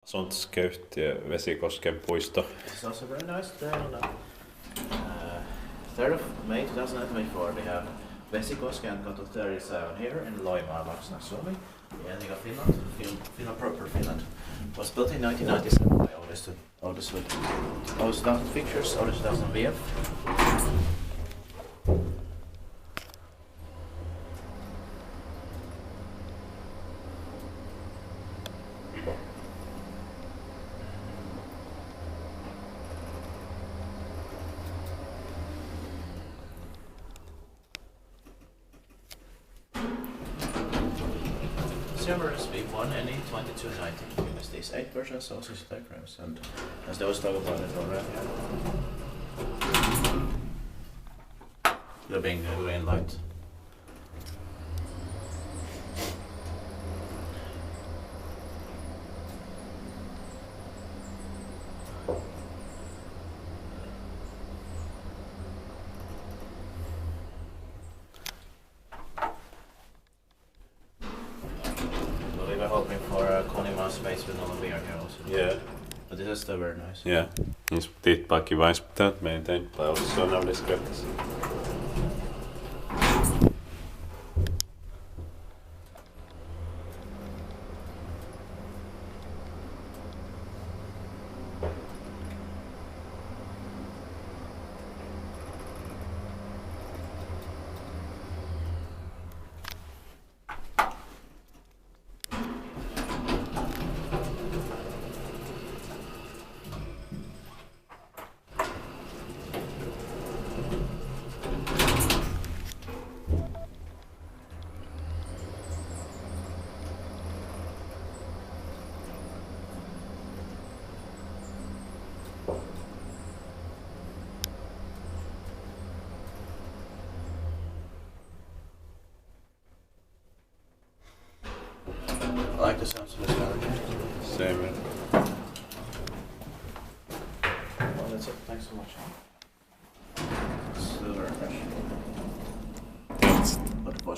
Sundskeut ja Vesikosken puisto. It's also very nice there on the 3rd of May 2024 we have Vesikoskenkatu 37 here in Loimaa, Suomi. Yeah, Finland, Finland proper Finland. Was built in 1997 by Otis with Otis 1000 fixtures, Otis 1000 VF. Server is V1 NE 2290. Use these 8 versions, also diagrams, and as those talk about it already. The being green light. We were hoping for a Loimaa space with no beer here also. Yeah. But this is still very nice. Ja, niissä tittaakin vain pitää meidän tai också navdeskriptas. I like the sounds of this guy. Same. Well, that's it. Thanks so much. It's still very fresh. Thanks. But it was